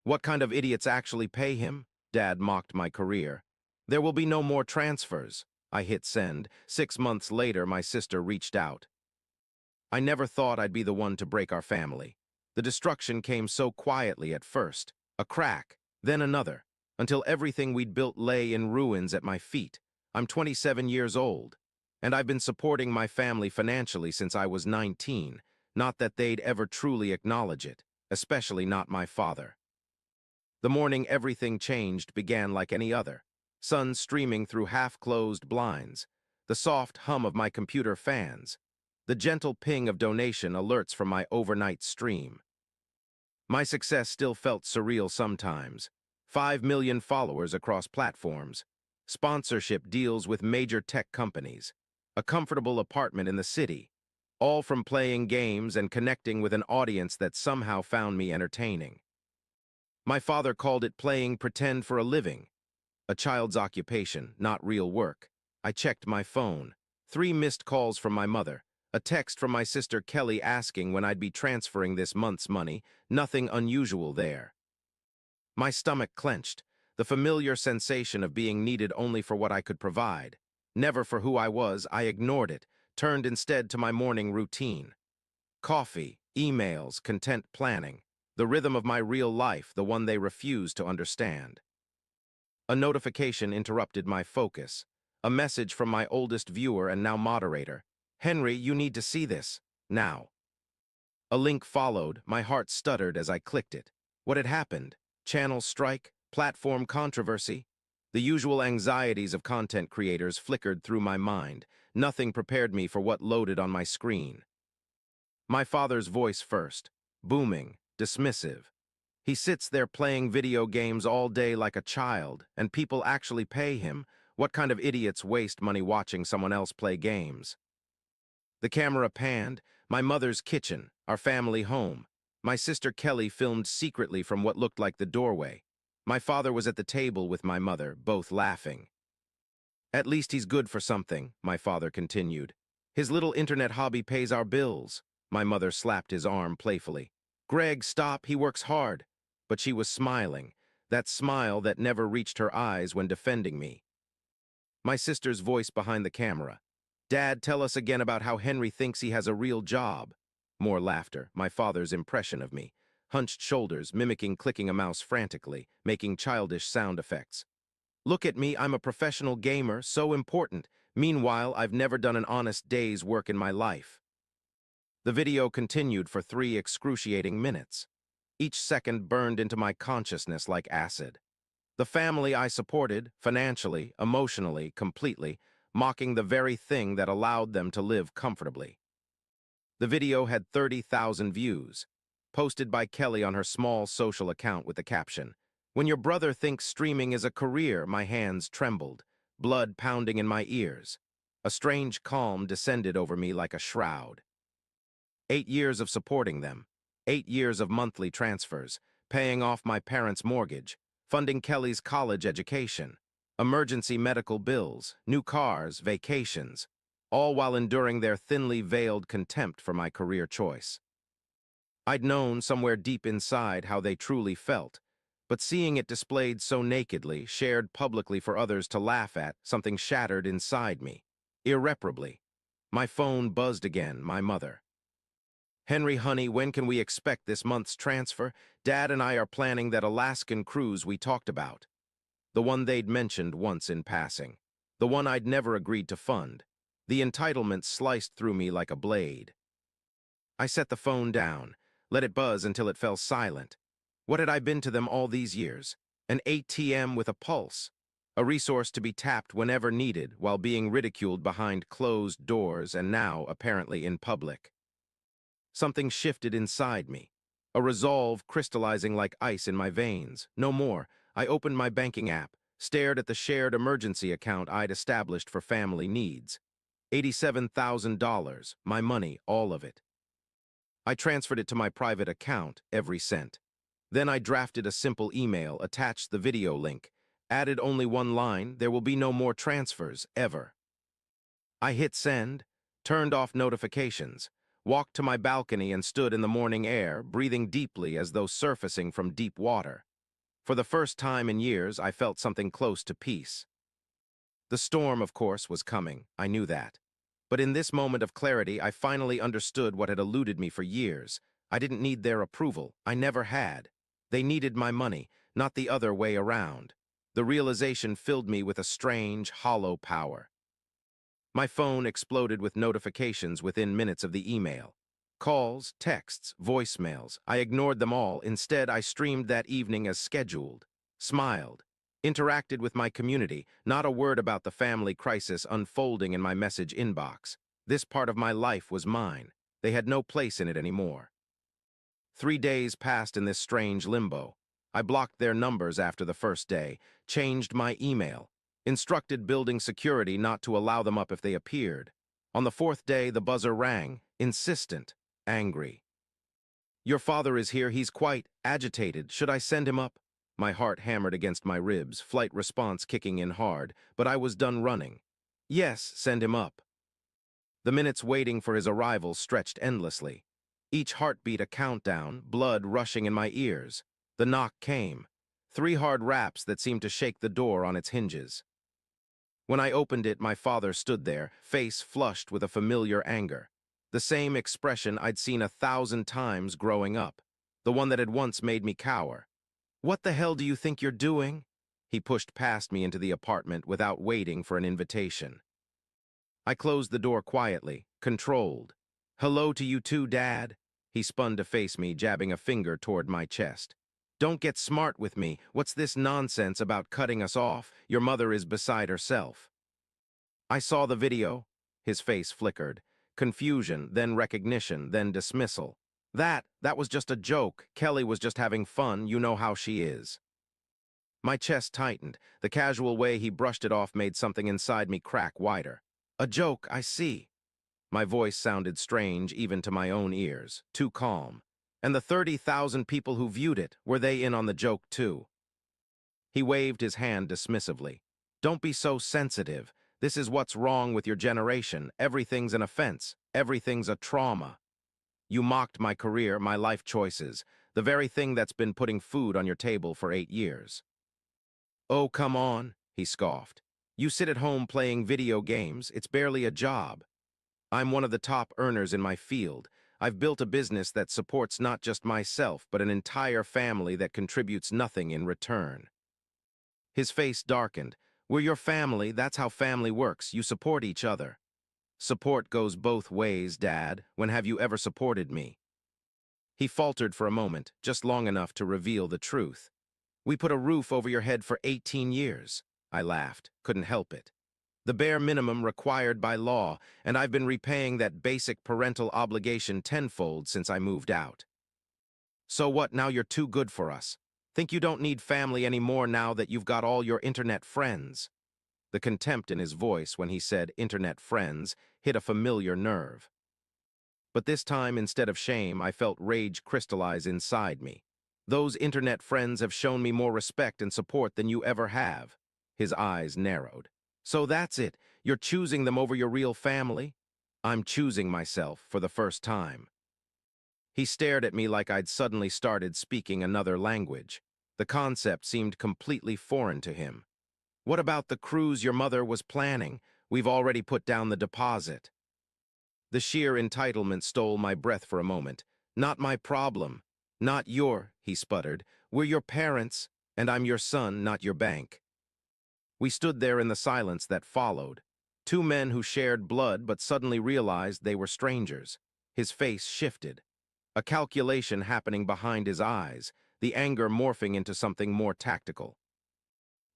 What kind of idiots actually pay him? Dad mocked my career. There will be no more transfers. I hit send. 6 months later, my sister reached out. I never thought I'd be the one to break our family. The destruction came so quietly at first. A crack, then another, until everything we'd built lay in ruins at my feet. I'm 27 years old, and I've been supporting my family financially since I was 19, not that they'd ever truly acknowledge it, especially not my father. The morning everything changed began like any other. Sun streaming through half-closed blinds, the soft hum of my computer fans, the gentle ping of donation alerts from my overnight stream. My success still felt surreal sometimes. 5 million followers across platforms, sponsorship deals with major tech companies, a comfortable apartment in the city, all from playing games and connecting with an audience that somehow found me entertaining. My father called it playing pretend for a living, a child's occupation, not real work. I checked my phone. 3 missed calls from my mother. A text from my sister Kelly asking when I'd be transferring this month's money. Nothing unusual there. My stomach clenched, the familiar sensation of being needed only for what I could provide. Never for who I was, I ignored it, turned instead to my morning routine. Coffee, emails, content planning. The rhythm of my real life, the one they refuse to understand. A notification interrupted my focus. A message from my oldest viewer and now moderator. Henry, you need to see this. Now. A link followed. My heart stuttered as I clicked it. What had happened? Channel strike? Platform controversy? The usual anxieties of content creators flickered through my mind. Nothing prepared me for what loaded on my screen. My father's voice first. Booming, dismissive. He sits there playing video games all day like a child, and people actually pay him. What kind of idiots waste money watching someone else play games? The camera panned. My mother's kitchen, our family home. My sister Kelly filmed secretly from what looked like the doorway. My father was at the table with my mother, both laughing. At least he's good for something, my father continued. His little internet hobby pays our bills. My mother slapped his arm playfully. Greg, stop, he works hard. But she was smiling, that smile that never reached her eyes when defending me. My sister's voice behind the camera. Dad, tell us again about how Henry thinks he has a real job. More laughter, my father's impression of me. Hunched shoulders, mimicking clicking a mouse frantically, making childish sound effects. Look at me, I'm a professional gamer, so important. Meanwhile, I've never done an honest day's work in my life. The video continued for 3 excruciating minutes. Each second burned into my consciousness like acid. The family I supported, financially, emotionally, completely, mocking the very thing that allowed them to live comfortably. The video had 30,000 views, posted by Kelly on her small social account with the caption, "When your brother thinks streaming is a career," my hands trembled, blood pounding in my ears. A strange calm descended over me like a shroud. 8 years of supporting them, 8 years of monthly transfers, paying off my parents' mortgage, funding Kelly's college education, emergency medical bills, new cars, vacations, all while enduring their thinly veiled contempt for my career choice. I'd known somewhere deep inside how they truly felt, but seeing it displayed so nakedly, shared publicly for others to laugh at, something shattered inside me, irreparably. My phone buzzed again, my mother. Henry, honey, when can we expect this month's transfer? Dad and I are planning that Alaskan cruise we talked about. The one they'd mentioned once in passing. The one I'd never agreed to fund. The entitlement sliced through me like a blade. I set the phone down, let it buzz until it fell silent. What had I been to them all these years? An ATM with a pulse. A resource to be tapped whenever needed while being ridiculed behind closed doors and now apparently in public. Something shifted inside me, a resolve crystallizing like ice in my veins. No more. I opened my banking app, stared at the shared emergency account I'd established for family needs. $87,000, my money, all of it. I transferred it to my private account, every cent. Then I drafted a simple email, attached the video link, added only one line, there will be no more transfers, ever. I hit send, turned off notifications, walked to my balcony and stood in the morning air, breathing deeply as though surfacing from deep water. For the first time in years, I felt something close to peace. The storm, of course, was coming. I knew that. But in this moment of clarity, I finally understood what had eluded me for years. I didn't need their approval. I never had. They needed my money, not the other way around. The realization filled me with a strange, hollow power. My phone exploded with notifications within minutes of the email. Calls, texts, voicemails. I ignored them all. Instead, I streamed that evening as scheduled, smiled, interacted with my community, not a word about the family crisis unfolding in my message inbox. This part of my life was mine. They had no place in it anymore. 3 days passed in this strange limbo. I blocked their numbers after the first day, changed my email, instructed building security not to allow them up if they appeared. On the fourth day, the buzzer rang, insistent, angry. "Your father is here. He's quite agitated. Should I send him up?" My heart hammered against my ribs, flight response kicking in hard, but I was done running. "Yes, send him up." The minutes waiting for his arrival stretched endlessly. Each heartbeat a countdown, blood rushing in my ears. The knock came. 3 hard raps that seemed to shake the door on its hinges. When I opened it, my father stood there, face flushed with a familiar anger. The same expression I'd seen 1,000 times growing up. The one that had once made me cower. "What the hell do you think you're doing?" He pushed past me into the apartment without waiting for an invitation. I closed the door quietly, controlled. "Hello to you too, Dad." He spun to face me, jabbing a finger toward my chest. "Don't get smart with me. What's this nonsense about cutting us off? Your mother is beside herself." I saw the video. His face flickered. Confusion, then recognition, then dismissal. That was just a joke. Kelly was just having fun. You know how she is." My chest tightened. The casual way he brushed it off made something inside me crack wider. "A joke, I see." My voice sounded strange even to my own ears, too calm. "And the 30,000 people who viewed it, were they in on the joke too?" He waved his hand dismissively. "Don't be so sensitive. This is what's wrong with your generation. Everything's an offense. Everything's a trauma. You mocked my career, my life choices, the very thing that's been putting food on your table for 8 years. "Oh, come on," he scoffed. "You sit at home playing video games. It's barely a job. I'm one of the top earners in my field. I've built a business that supports not just myself, but an entire family that contributes nothing in return." His face darkened. "We're your family. That's how family works. You support each other." "Support goes both ways, Dad. When have you ever supported me?" He faltered for a moment, just long enough to reveal the truth. "We put a roof over your head for 18 years. I laughed, couldn't help it. "The bare minimum required by law, and I've been repaying that basic parental obligation tenfold since I moved out." "So what, now you're too good for us? Think you don't need family anymore now that you've got all your internet friends?" The contempt in his voice when he said internet friends hit a familiar nerve. But this time, instead of shame, I felt rage crystallize inside me. "Those internet friends have shown me more respect and support than you ever have." His eyes narrowed. "So that's it. You're choosing them over your real family?" "I'm choosing myself for the first time." He stared at me like I'd suddenly started speaking another language. The concept seemed completely foreign to him. "What about the cruise your mother was planning? We've already put down the deposit." The sheer entitlement stole my breath for a moment. "Not my problem. Not your," he sputtered. "We're your parents, and I'm your son, not your bank." We stood there in the silence that followed. 2 men who shared blood but suddenly realized they were strangers. His face shifted. A calculation happening behind his eyes, the anger morphing into something more tactical.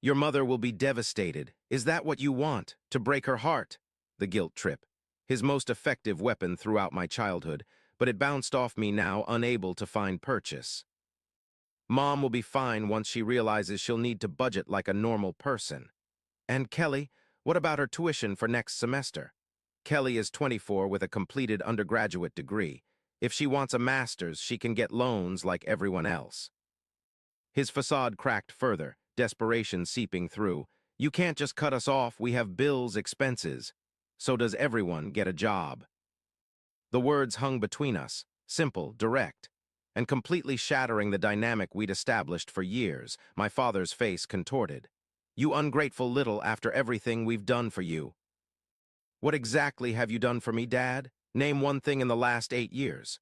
"Your mother will be devastated. Is that what you want? To break her heart?" The guilt trip. His most effective weapon throughout my childhood, but it bounced off me now, unable to find purchase. "Mom will be fine once she realizes she'll need to budget like a normal person." "And Kelly, what about her tuition for next semester?" "Kelly is 24 with a completed undergraduate degree. If she wants a master's, she can get loans like everyone else." His facade cracked further, desperation seeping through. "You can't just cut us off. We have bills, expenses. So does everyone get a job." The words hung between us, simple, direct. and completely shattering the dynamic we'd established for years. My father's face contorted. "You ungrateful little after everything we've done for you." "What exactly have you done for me, Dad? Name one thing in the last 8 years."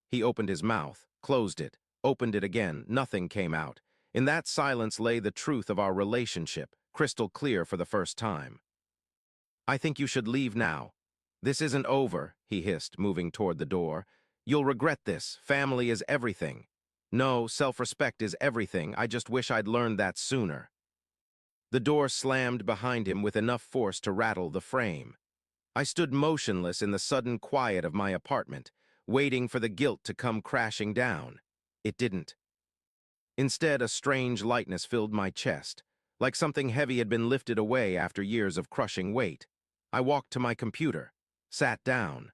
He opened his mouth, closed it, opened it again. Nothing came out. In that silence lay the truth of our relationship, crystal clear for the first time. "I think you should leave now. This isn't over," he hissed, moving toward the door. "You'll regret this. Family is everything. No, self-respect is everything. I just wish I'd learned that sooner." The door slammed behind him with enough force to rattle the frame. I stood motionless in the sudden quiet of my apartment, waiting for the guilt to come crashing down. It didn't. Instead, a strange lightness filled my chest, like something heavy had been lifted away after years of crushing weight. I walked to my computer, sat down,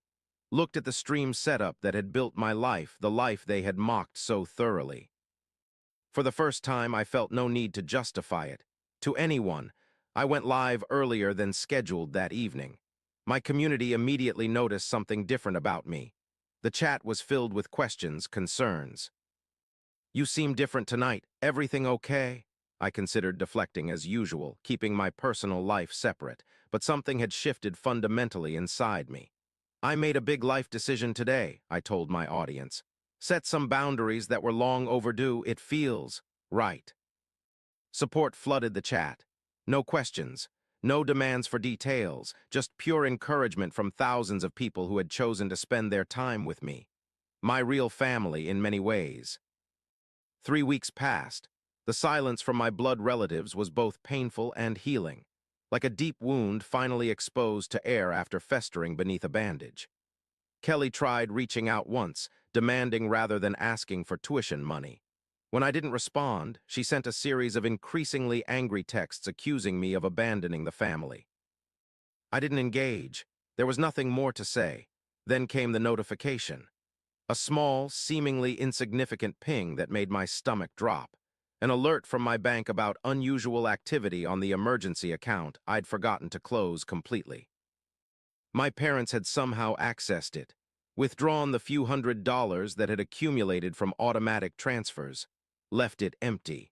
looked at the stream setup that had built my life, the life they had mocked so thoroughly. For the first time, I felt no need to justify it. To anyone, I went live earlier than scheduled that evening. My community immediately noticed something different about me. The chat was filled with questions, concerns. "You seem different tonight. Everything okay?" I considered deflecting as usual, keeping my personal life separate, but something had shifted fundamentally inside me. "I made a big life decision today," I told my audience. "Set some boundaries that were long overdue. It feels right." Support flooded the chat. No questions, no demands for details, just pure encouragement from thousands of people who had chosen to spend their time with me. My real family in many ways. 3 weeks passed. The silence from my blood relatives was both painful and healing, like a deep wound finally exposed to air after festering beneath a bandage. Kelly tried reaching out once, demanding rather than asking for tuition money. When I didn't respond, she sent a series of increasingly angry texts accusing me of abandoning the family. I didn't engage. There was nothing more to say. Then came the notification. A small, seemingly insignificant ping that made my stomach drop. An alert from my bank about unusual activity on the emergency account I'd forgotten to close completely. My parents had somehow accessed it, withdrawn the few $100s that had accumulated from automatic transfers, left it empty.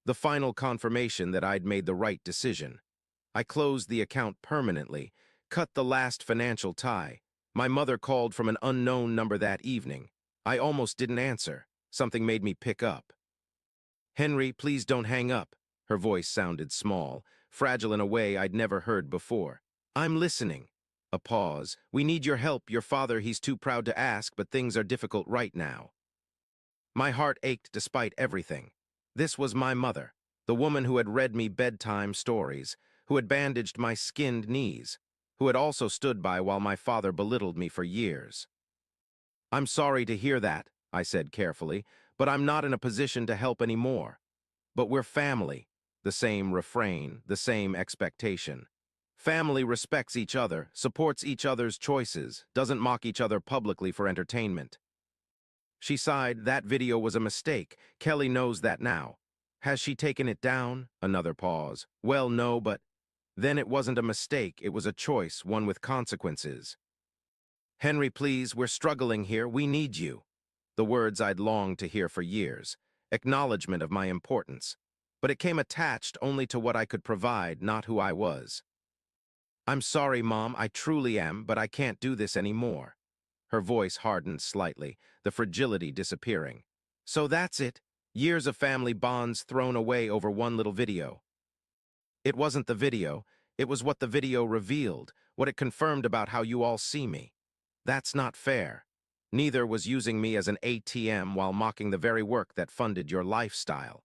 The final confirmation that I'd made the right decision. I closed the account permanently, cut the last financial tie. My mother called from an unknown number that evening. I almost didn't answer. Something made me pick up. "Henry, please don't hang up." Her voice sounded small, fragile in a way I'd never heard before. "I'm listening." A pause. "We need your help. Your father, he's too proud to ask, but things are difficult right now." My heart ached despite everything. This was my mother, the woman who had read me bedtime stories, who had bandaged my skinned knees, who had also stood by while my father belittled me for years. "I'm sorry to hear that," I said carefully, "but I'm not in a position to help anymore. But we're family." The same refrain, the same expectation. Family respects each other, supports each other's choices, doesn't mock each other publicly for entertainment. She sighed. "That video was a mistake. Kelly knows that now." "Has she taken it down?" Another pause. "Well, no, but..." "Then it wasn't a mistake. It was a choice, one with consequences." "Henry, please, we're struggling here. We need you." The words I'd longed to hear for years. Acknowledgement of my importance. But it came attached only to what I could provide, not who I was. "I'm sorry, Mom, I truly am, but I can't do this anymore." Her voice hardened slightly, the fragility disappearing. "So that's it. Years of family bonds thrown away over one little video." "It wasn't the video. It was what the video revealed, what it confirmed about how you all see me. That's not fair. Neither was using me as an ATM while mocking the very work that funded your lifestyle."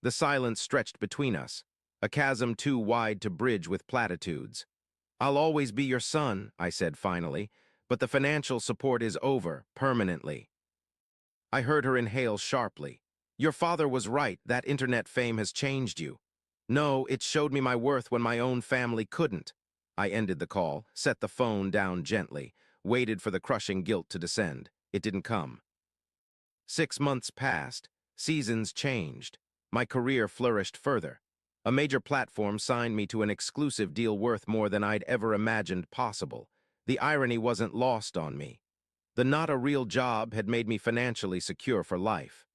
The silence stretched between us, a chasm too wide to bridge with platitudes. "I'll always be your son," I said finally, "but the financial support is over, permanently." I heard her inhale sharply. "Your father was right. That internet fame has changed you." "No, it showed me my worth when my own family couldn't." I ended the call, set the phone down gently, waited for the crushing guilt to descend. It didn't come. 6 months passed. Seasons changed. My career flourished further. A major platform signed me to an exclusive deal worth more than I'd ever imagined possible. The irony wasn't lost on me. The not a real job had made me financially secure for life.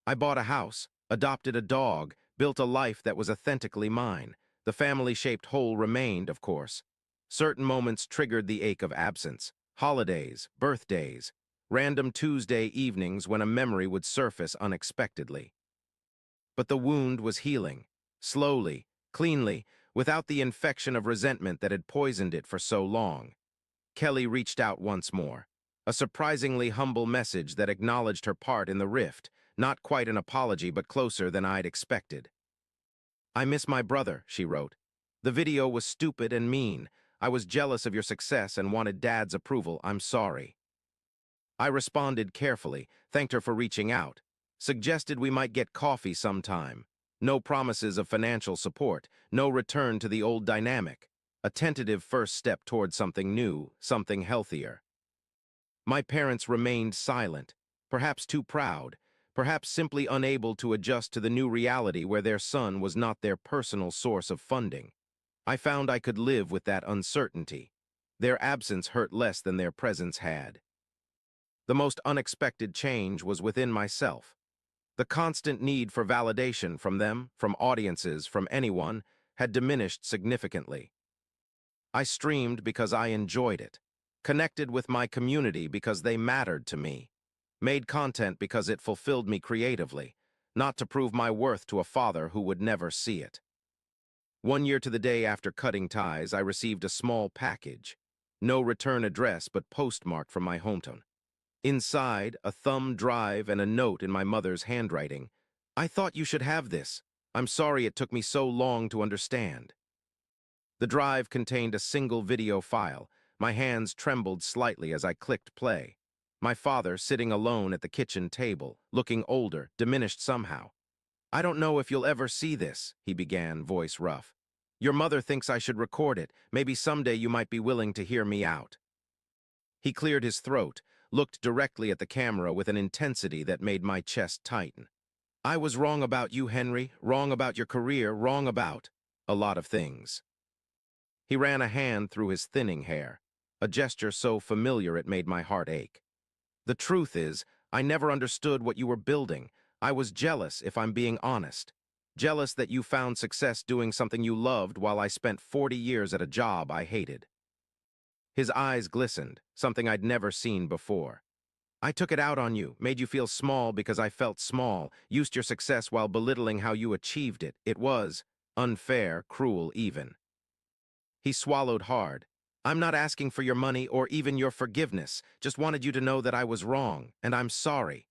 I bought a house, adopted a dog, built a life that was authentically mine. The family-shaped hole remained, of course. Certain moments triggered the ache of absence. Holidays, birthdays, random Tuesday evenings when a memory would surface unexpectedly. But the wound was healing, slowly, cleanly, without the infection of resentment that had poisoned it for so long. Kelly reached out once more. A surprisingly humble message that acknowledged her part in the rift, not quite an apology but closer than I'd expected. "I miss my brother," she wrote. "The video was stupid and mean. I was jealous of your success and wanted Dad's approval. I'm sorry." I responded carefully, thanked her for reaching out, suggested we might get coffee sometime. No promises of financial support, no return to the old dynamic. A tentative first step toward something new, something healthier. My parents remained silent, perhaps too proud, perhaps simply unable to adjust to the new reality where their son was not their personal source of funding. I found I could live with that uncertainty. Their absence hurt less than their presence had. The most unexpected change was within myself. The constant need for validation from them, from audiences, from anyone, had diminished significantly. I streamed because I enjoyed it, connected with my community because they mattered to me, made content because it fulfilled me creatively, not to prove my worth to a father who would never see it. 1 year to the day after cutting ties, I received a small package. No return address, but postmarked from my hometown. Inside, a thumb drive and a note in my mother's handwriting. "I thought you should have this. I'm sorry it took me so long to understand." The drive contained a single video file. My hands trembled slightly as I clicked play. My father sitting alone at the kitchen table, looking older, diminished somehow. "I don't know if you'll ever see this," he began, voice rough. "Your mother thinks I should record it. Maybe someday you might be willing to hear me out." He cleared his throat, looked directly at the camera with an intensity that made my chest tighten. "I was wrong about you, Henry, wrong about your career, wrong about a lot of things." He ran a hand through his thinning hair, a gesture so familiar it made my heart ache. "The truth is, I never understood what you were building. I was jealous, if I'm being honest. Jealous that you found success doing something you loved while I spent 40 years at a job I hated." His eyes glistened, something I'd never seen before. "I took it out on you, made you feel small because I felt small, used your success while belittling how you achieved it. It was unfair, cruel even." He swallowed hard. "I'm not asking for your money or even your forgiveness, just wanted you to know that I was wrong, and I'm sorry."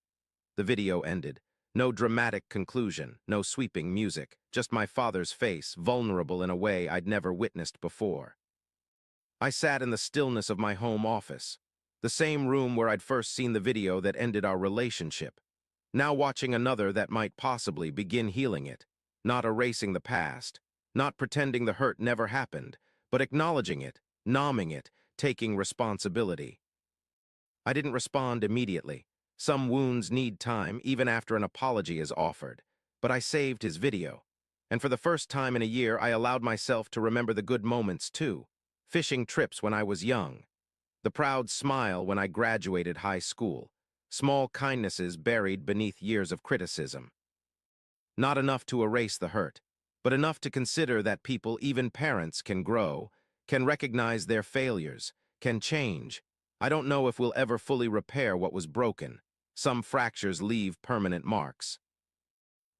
The video ended. No dramatic conclusion, no sweeping music, just my father's face, vulnerable in a way I'd never witnessed before. I sat in the stillness of my home office, the same room where I'd first seen the video that ended our relationship, now watching another that might possibly begin healing it, not erasing the past, not pretending the hurt never happened, but acknowledging it, numbing it, taking responsibility. I didn't respond immediately. Some wounds need time, even after an apology is offered. But I saved his video. And for the first time in a year, I allowed myself to remember the good moments, too. Fishing trips when I was young. The proud smile when I graduated high school. Small kindnesses buried beneath years of criticism. Not enough to erase the hurt, but enough to consider that people, even parents, can grow, can recognize their failures, can change. I don't know if we'll ever fully repair what was broken. Some fractures leave permanent marks.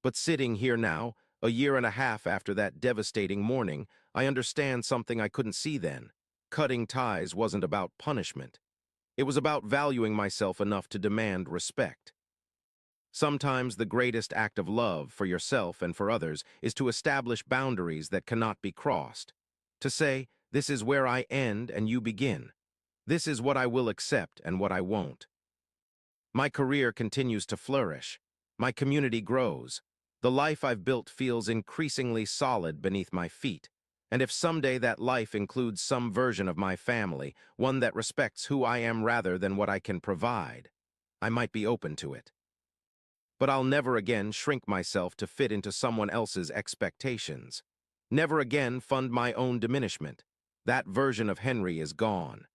But sitting here now, a year and a half after that devastating morning, I understand something I couldn't see then. Cutting ties wasn't about punishment. It was about valuing myself enough to demand respect. Sometimes the greatest act of love for yourself and for others is to establish boundaries that cannot be crossed. To say, this is where I end and you begin. This is what I will accept and what I won't. My career continues to flourish. My community grows. The life I've built feels increasingly solid beneath my feet. And if someday that life includes some version of my family, one that respects who I am rather than what I can provide, I might be open to it. But I'll never again shrink myself to fit into someone else's expectations. Never again fund my own diminishment. That version of Henry is gone.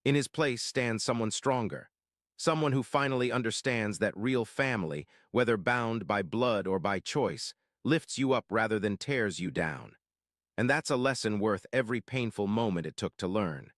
In his place stands someone stronger, someone who finally understands that real family, whether bound by blood or by choice, lifts you up rather than tears you down. And that's a lesson worth every painful moment it took to learn.